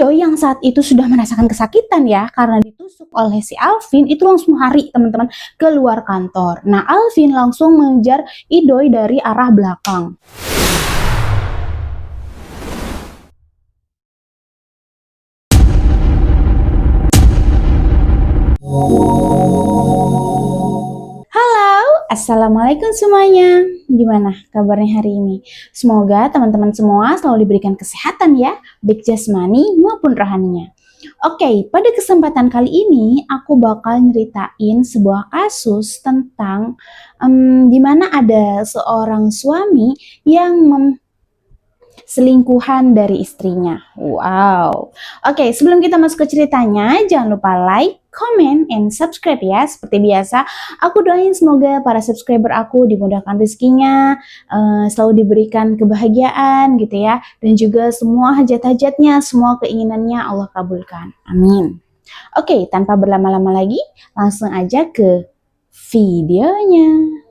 Ido yang saat itu sudah merasakan kesakitan ya karena ditusuk oleh si Alvin itu langsung lari teman-teman keluar kantor. Nah Alvin langsung mengejar Idoy dari arah belakang. Assalamualaikum semuanya, gimana kabarnya hari ini? Semoga teman-teman semua selalu diberikan kesehatan ya, baik jasmani maupun rohaninya. Oke, pada kesempatan kali ini aku bakal nyeritain sebuah kasus tentang di mana ada seorang suami yang selingkuhan dari istrinya. Wow. Oke, sebelum kita masuk ke ceritanya, jangan lupa like, comment, and subscribe ya. Seperti biasa, aku doain semoga para subscriber aku dimudahkan rezekinya, selalu diberikan kebahagiaan gitu ya. Dan juga semua hajat-hajatnya, semua keinginannya Allah kabulkan. Amin. Oke, tanpa berlama-lama lagi, langsung aja ke videonya.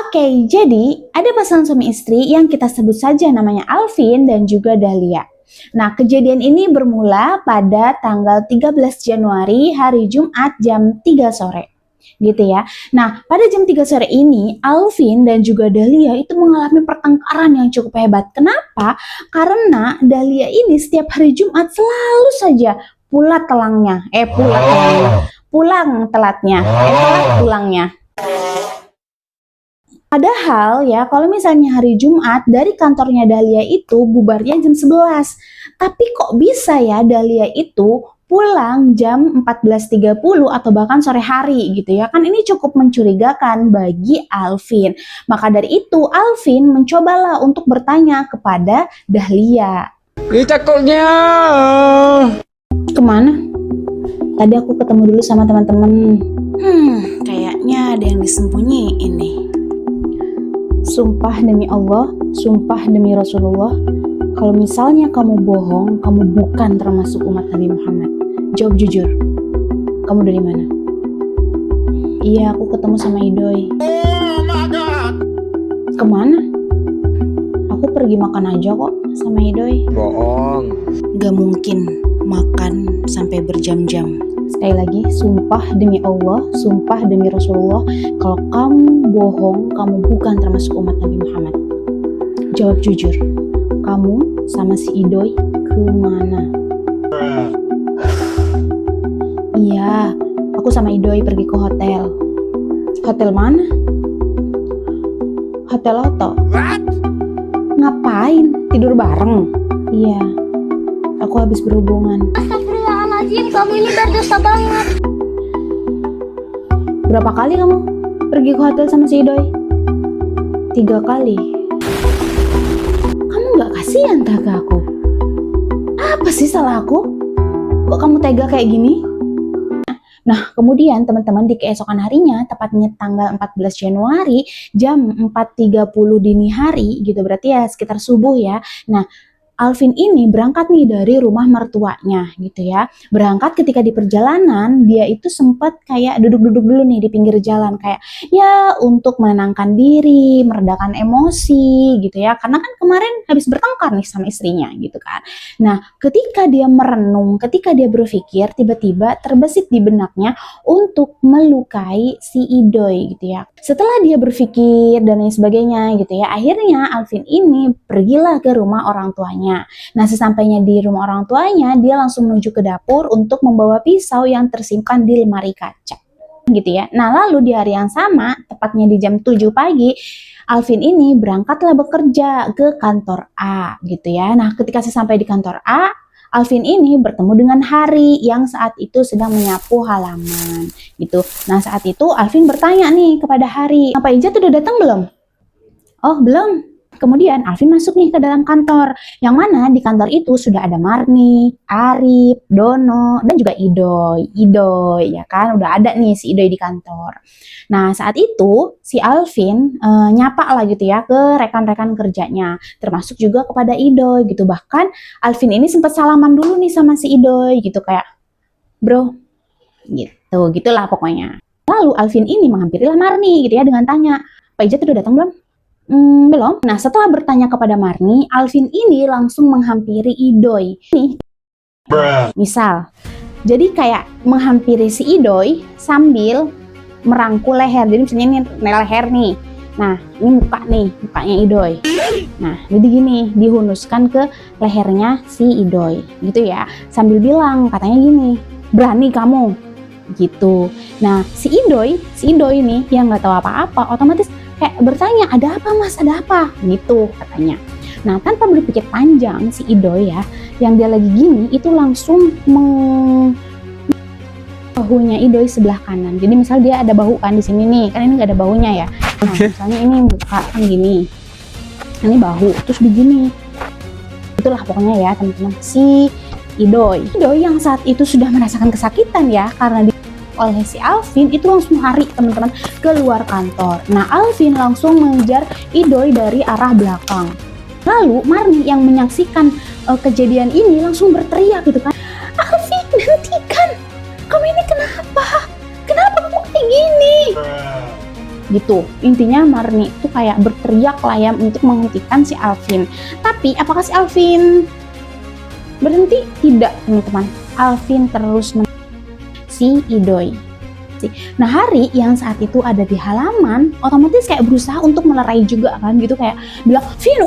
Oke, jadi ada pasangan suami istri yang kita sebut saja namanya Alvin dan juga Dahlia. Nah, kejadian ini bermula pada tanggal 13 Januari hari Jumat jam 3 sore. Gitu ya. Nah, pada jam 3 sore ini, Alvin dan juga Dahlia itu mengalami pertengkaran yang cukup hebat. Kenapa? Karena Dahlia ini setiap hari Jumat selalu saja pulang telatnya. Telat pulangnya. Padahal ya kalau misalnya hari Jumat dari kantornya Dahlia itu bubarnya jam 11. Tapi kok bisa ya Dahlia itu pulang jam 14.30 atau bahkan sore hari gitu ya. Kan ini cukup mencurigakan bagi Alvin. Maka dari itu Alvin mencobalah untuk bertanya kepada Dahlia. Takutnya Kemana? Tadi aku ketemu dulu sama teman-teman. Kayaknya ada yang disembunyiin nih. Sumpah demi Allah, sumpah demi Rasulullah, kalau misalnya kamu bohong, kamu bukan termasuk umat Nabi Muhammad. Jawab jujur. Kamu dari mana? Iya, aku ketemu sama Idoy. Oh my God. Kemana? Aku pergi makan aja kok sama Idoy. Bohong. Gak mungkin makan sampai berjam-jam. Sekali lagi, sumpah demi Allah, sumpah demi Rasulullah, kalau kamu bohong, kamu bukan termasuk umat Nabi Muhammad. Jawab jujur, kamu sama si Idoy kemana? Iya, aku sama Idoy pergi ke hotel. Hotel mana? Hotel Oto. What? Ngapain? Tidur bareng? Iya, aku habis berhubungan. Astagfirullahaladzim, kamu ini berdosa banget. Berapa kali kamu pergi ke hotel sama si Idoy? 3 kali. Kamu gak kasihan tak ke aku? Apa sih salah aku? Kok kamu tega kayak gini? Nah, kemudian teman-teman di keesokan harinya, tepatnya tanggal 14 Januari, jam 4.30 dini hari, gitu berarti ya sekitar subuh ya. Nah, Alvin ini berangkat nih dari rumah mertuanya gitu ya. Berangkat ketika di perjalanan dia itu sempat kayak duduk-duduk dulu nih di pinggir jalan kayak ya untuk menenangkan diri, meredakan emosi gitu ya. Karena kan kemarin habis bertengkar nih sama istrinya gitu kan. Nah, ketika dia merenung, ketika dia berpikir, tiba-tiba terbesit di benaknya untuk melukai si Idoy gitu ya. Setelah dia berpikir dan lain sebagainya gitu ya, akhirnya Alvin ini pergilah ke rumah orang tuanya. Nah, sesampainya di rumah orang tuanya, dia langsung menuju ke dapur untuk membawa pisau yang tersimpan di lemari kaca. Gitu ya. Nah, lalu di hari yang sama, tepatnya di jam 7 pagi, Alvin ini berangkatlah bekerja ke kantor A gitu ya. Nah, ketika sampai di kantor A, Alvin ini bertemu dengan Hari yang saat itu sedang menyapu halaman gitu. Nah, saat itu Alvin bertanya nih kepada Hari, "Apa Ijat udah datang belum?" "Oh, belum." Kemudian Alvin masuk nih ke dalam kantor, yang mana di kantor itu sudah ada Marni, Arif, Dono, dan juga Idoy ya kan, udah ada nih si Idoy di kantor. Nah saat itu si Alvin nyapa lah gitu ya ke rekan-rekan kerjanya, termasuk juga kepada Idoy gitu. Bahkan Alvin ini sempat salaman dulu nih sama si Idoy gitu kayak, "Bro," gitu, gitulah pokoknya. Lalu Alvin ini menghampirilah Marni gitu ya dengan tanya, "Pak Ijat udah datang belum?" Belum. Nah, setelah bertanya kepada Marni, Alvin ini langsung menghampiri Idoy. Nih, misal, jadi kayak menghampiri si Idoy sambil merangkul leher. Jadi misalnya ini leher nih. Nah, ini muka nih, mukanya Idoy. Nah, jadi gini, dihunuskan ke lehernya si Idoy, gitu ya. Sambil bilang, katanya gini, berani kamu, gitu. Nah, si Idoy ini yang nggak tahu apa-apa, otomatis kayak bertanya, ada apa mas, ada apa, gitu katanya. Nah, tanpa berpikir panjang, si Idoy ya, yang dia lagi gini, itu langsung bahunya Idoy sebelah kanan. Jadi misal dia ada bahu kan di sini nih, kan ini nggak ada bahunya ya. Nah, misalnya ini muka kan gini, ini bahu, terus begini. Itulah pokoknya ya teman-teman, si Idoy yang saat itu sudah merasakan kesakitan ya, karena oleh si Alvin itu langsung lari teman-teman keluar kantor. Nah, Alvin langsung mengejar Idoy dari arah belakang. Lalu Marni yang menyaksikan kejadian ini langsung berteriak gitu kan, Alvin, hentikan, kamu ini kenapa? Kenapa kamu kayak gini? Gitu, intinya Marni itu kayak berteriak lah ya untuk menghentikan si Alvin. Tapi apakah si Alvin berhenti? Tidak teman-teman, Alvin terus si Idoy. Nah, Hari yang saat itu ada di halaman otomatis kayak berusaha untuk melerai juga kan gitu, kayak bilang Vin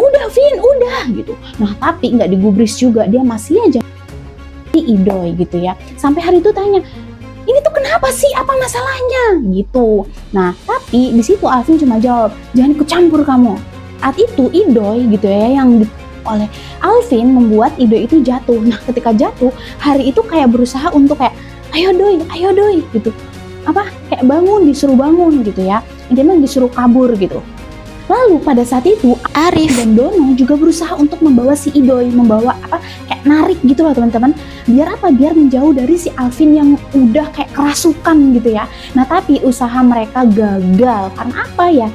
udah gitu. Nah, tapi nggak digubris juga, dia masih aja si Idoy gitu ya. Sampai Hari itu tanya, ini tuh kenapa sih, apa masalahnya gitu. Nah, tapi di situ Alvin cuma jawab, jangan ikut campur kamu. Saat itu Idoy gitu ya, yang oleh Alvin membuat Idoy itu jatuh. Nah, ketika jatuh, Hari itu kayak berusaha untuk kayak ayo doy gitu, apa kayak bangun, disuruh bangun gitu ya, dia memang disuruh kabur gitu. Lalu pada saat itu Arif dan Dono juga berusaha untuk membawa si Idoy, membawa apa kayak narik gitu loh teman-teman, biar apa, biar menjauh dari si Alvin yang udah kayak kerasukan gitu ya. Nah, tapi usaha mereka gagal karena apa ya,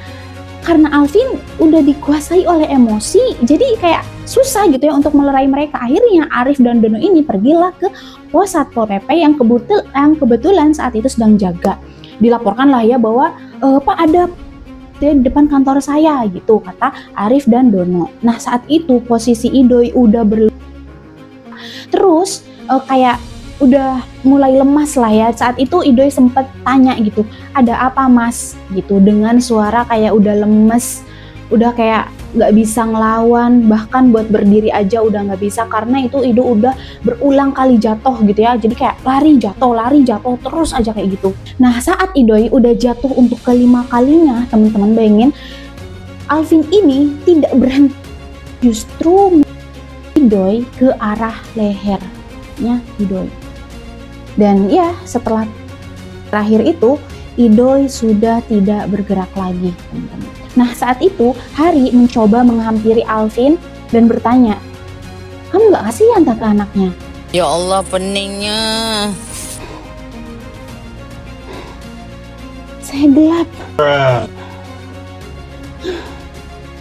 karena Alvin udah dikuasai oleh emosi, jadi kayak susah gitu ya untuk melerai mereka. Akhirnya Arif dan Dono ini pergilah ke pos Satpol PP yang kebetulan saat itu sedang jaga. Dilaporkan lah ya bahwa Pak, ada di depan kantor saya gitu, kata Arif dan Dono. Nah, saat itu posisi Idoy udah terus kayak udah mulai lemas lah ya. Saat itu Idoy sempat tanya gitu, ada apa mas gitu, dengan suara kayak udah lemes, udah kayak nggak bisa ngelawan, bahkan buat berdiri aja udah nggak bisa, karena itu Idoy udah berulang kali jatuh gitu ya. Jadi kayak lari jatuh terus aja kayak gitu. Nah, saat Idoy udah jatuh untuk kelima kalinya, teman-teman bayangin, Alvin ini tidak berhenti, justru Idoy ke arah lehernya Idoy. Dan ya, setelah terakhir itu Idoy sudah tidak bergerak lagi, teman-teman. Nah, saat itu Hari mencoba menghampiri Alvin dan bertanya, kamu nggak kasihan tak ke anaknya? Ya Allah, peningnya. Saya gelap.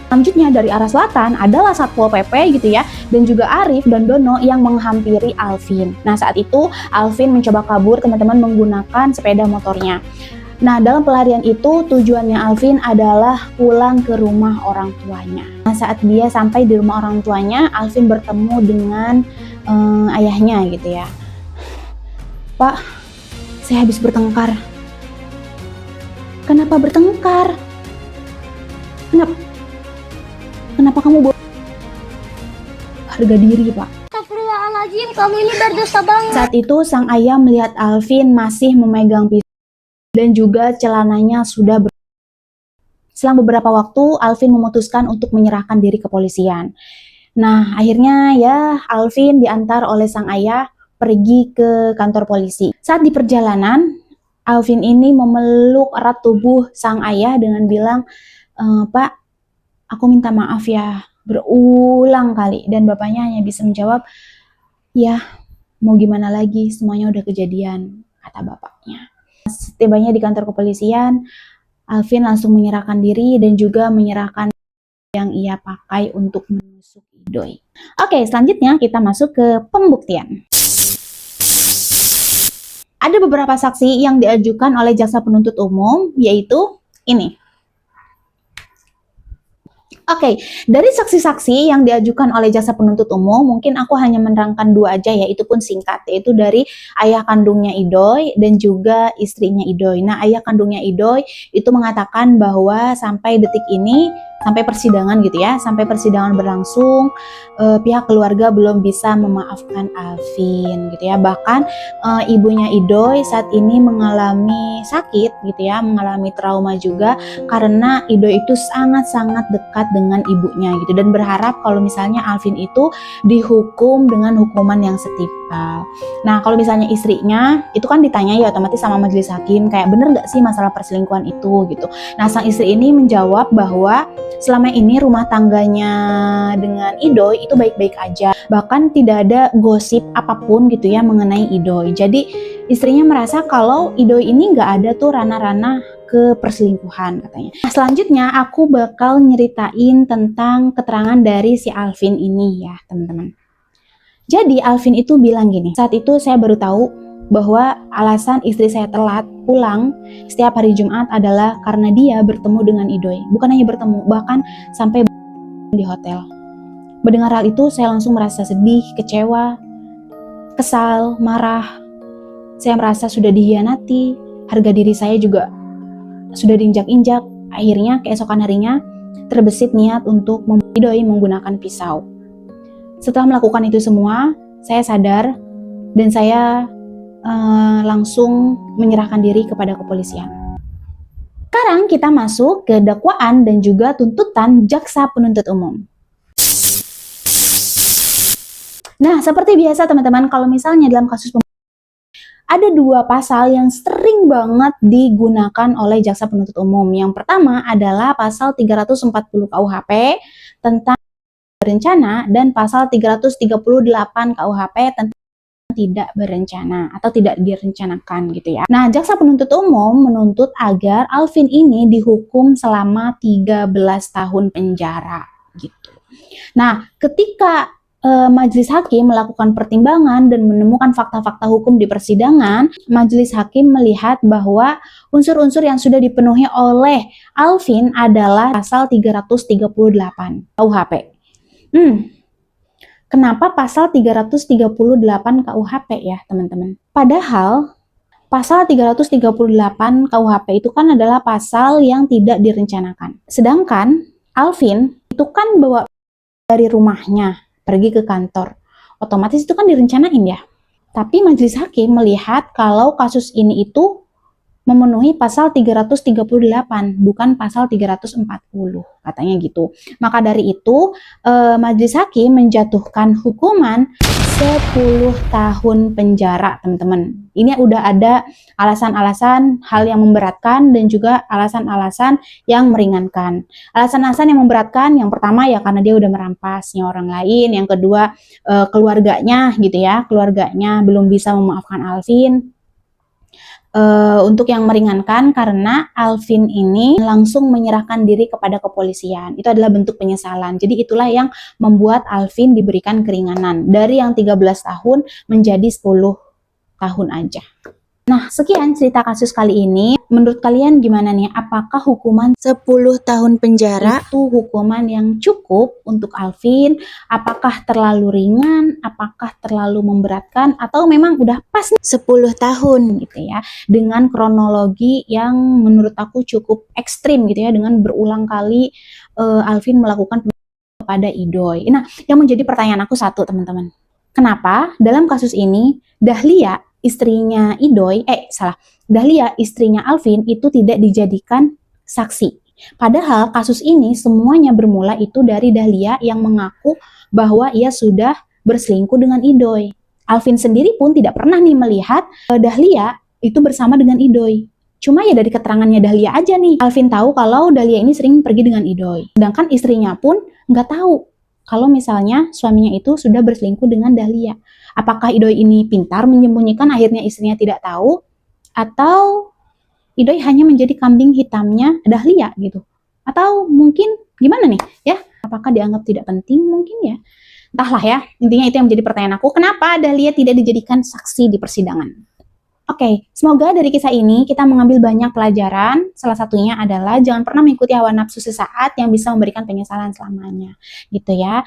Selanjutnya dari arah selatan adalah Satpol PP gitu ya, dan juga Arif dan Dono yang menghampiri Alvin. Nah, saat itu Alvin mencoba kabur teman-teman menggunakan sepeda motornya. Nah, dalam pelarian itu tujuannya Alvin adalah pulang ke rumah orang tuanya. Nah, saat dia sampai di rumah orang tuanya, Alvin bertemu dengan ayahnya gitu ya. Pak, saya habis bertengkar. Kenapa bertengkar? Kenapa kamu bawa harga diri, Pak? Astagfirullahaladzim, kamu ini berdosa banget. Saat itu sang ayah melihat Alvin masih memegang pisau dan juga celananya sudah Selang beberapa waktu, Alvin memutuskan untuk menyerahkan diri ke polisian. Nah, akhirnya ya Alvin diantar oleh sang ayah pergi ke kantor polisi. Saat di perjalanan, Alvin ini memeluk erat tubuh sang ayah dengan bilang, Pak, aku minta maaf ya, berulang kali. Dan bapaknya hanya bisa menjawab, ya mau gimana lagi, semuanya udah kejadian, kata bapaknya. Setibanya di kantor kepolisian, Alvin langsung menyerahkan diri dan juga menyerahkan yang ia pakai untuk menusuk Idoy. Oke, selanjutnya kita masuk ke pembuktian. Ada beberapa saksi yang diajukan oleh jaksa penuntut umum, yaitu ini. Oke, dari saksi-saksi yang diajukan oleh jaksa penuntut umum, mungkin aku hanya menerangkan dua aja ya, itu pun singkat, yaitu dari ayah kandungnya Idoy dan juga istrinya Idoy. Nah, ayah kandungnya Idoy itu mengatakan bahwa sampai detik ini, sampai persidangan gitu ya, sampai persidangan berlangsung, pihak keluarga belum bisa memaafkan Alvin gitu ya. Bahkan ibunya Idoy saat ini mengalami sakit gitu ya, mengalami trauma juga karena Idoy itu sangat-sangat dekat dengan ibunya gitu dan berharap kalau misalnya Alvin itu dihukum dengan hukuman yang setimpal. Nah, kalau misalnya istrinya itu kan ditanya ya otomatis sama majelis hakim kayak bener nggak sih masalah perselingkuhan itu gitu. Nah, sang istri ini menjawab bahwa selama ini rumah tangganya dengan Idoy itu baik-baik aja. Bahkan tidak ada gosip apapun gitu ya mengenai Idoy. Jadi istrinya merasa kalau Idoy ini nggak ada tuh ranah-ranah ke perselingkuhan katanya. Nah, selanjutnya aku bakal nyeritain tentang keterangan dari si Alvin ini ya teman-teman. Jadi Alvin itu bilang gini, saat itu saya baru tahu bahwa alasan istri saya telat pulang setiap hari Jumat adalah karena dia bertemu dengan Idoy. Bukan hanya bertemu, bahkan sampai di hotel. Mendengar hal itu saya langsung merasa sedih, kecewa, kesal, marah. Saya merasa sudah dihianati, harga diri saya juga sudah diinjak-injak. Akhirnya keesokan harinya terbesit niat untuk membunuh Idoy menggunakan pisau. Setelah melakukan itu semua, saya sadar dan saya langsung menyerahkan diri kepada kepolisian. Sekarang kita masuk ke dakwaan dan juga tuntutan jaksa penuntut umum. Nah, seperti biasa teman-teman, kalau misalnya dalam kasus ada dua pasal yang sering banget digunakan oleh jaksa penuntut umum. Yang pertama adalah pasal 340 KUHP tentang berencana dan pasal 338 KUHP tentang tidak berencana atau tidak direncanakan gitu ya. Nah, jaksa penuntut umum menuntut agar Alvin ini dihukum selama 13 tahun penjara gitu. Nah, ketika majelis hakim melakukan pertimbangan dan menemukan fakta-fakta hukum di persidangan, majelis hakim melihat bahwa unsur-unsur yang sudah dipenuhi oleh Alvin adalah pasal 338 KUHP. Kenapa pasal 338 KUHP ya teman-teman? Padahal pasal 338 KUHP itu kan adalah pasal yang tidak direncanakan. Sedangkan Alvin itu kan bawa dari rumahnya pergi ke kantor. Otomatis itu kan direncanain ya. Tapi majelis hakim melihat kalau kasus ini itu memenuhi pasal 338, bukan pasal 340, katanya gitu. Maka dari itu, majelis hakim menjatuhkan hukuman 10 tahun penjara, teman-teman. Ini udah ada alasan-alasan hal yang memberatkan dan juga alasan-alasan yang meringankan. Alasan-alasan yang memberatkan, yang pertama ya karena dia udah merampasnya orang lain, yang kedua keluarganya gitu ya, keluarganya belum bisa memaafkan Alvin. Untuk yang meringankan karena Alvin ini langsung menyerahkan diri kepada kepolisian. Itu adalah bentuk penyesalan. Jadi itulah yang membuat Alvin diberikan keringanan dari yang 13 tahun menjadi 10 tahun aja. Nah, sekian cerita kasus kali ini. Menurut kalian gimana nih? Apakah hukuman 10 tahun penjara itu hukuman yang cukup untuk Alvin? Apakah terlalu ringan? Apakah terlalu memberatkan? Atau memang udah pas 10 tahun gitu ya? Dengan kronologi yang menurut aku cukup ekstrim gitu ya. Dengan berulang kali Alvin melakukan kepada Idoy. Nah, yang menjadi pertanyaan aku satu teman-teman. Kenapa dalam kasus ini Dahlia istrinya Idoy, Dahlia istrinya Alvin itu tidak dijadikan saksi. Padahal kasus ini semuanya bermula itu dari Dahlia yang mengaku bahwa ia sudah berselingkuh dengan Idoy. Alvin sendiri pun tidak pernah nih melihat Dahlia itu bersama dengan Idoy. Cuma ya dari keterangannya Dahlia aja nih, Alvin tahu kalau Dahlia ini sering pergi dengan Idoy. Sedangkan istrinya pun nggak tahu kalau misalnya suaminya itu sudah berselingkuh dengan Dahlia. Apakah Idoy ini pintar menyembunyikan akhirnya istrinya tidak tahu? Atau Idoy hanya menjadi kambing hitamnya Dahlia gitu? Atau mungkin gimana nih ya? Apakah dianggap tidak penting mungkin ya? Entahlah ya, intinya itu yang menjadi pertanyaan aku. Kenapa Dahlia tidak dijadikan saksi di persidangan? Oke, semoga dari kisah ini kita mengambil banyak pelajaran. Salah satunya adalah jangan pernah mengikuti hawa nafsu sesaat yang bisa memberikan penyesalan selamanya. Gitu ya.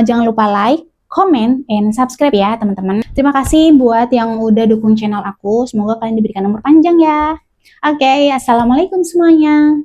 Jangan lupa like, comment, and subscribe ya teman-teman. Terima kasih buat yang udah dukung channel aku. Semoga kalian diberikan umur panjang ya. Oke, assalamualaikum semuanya.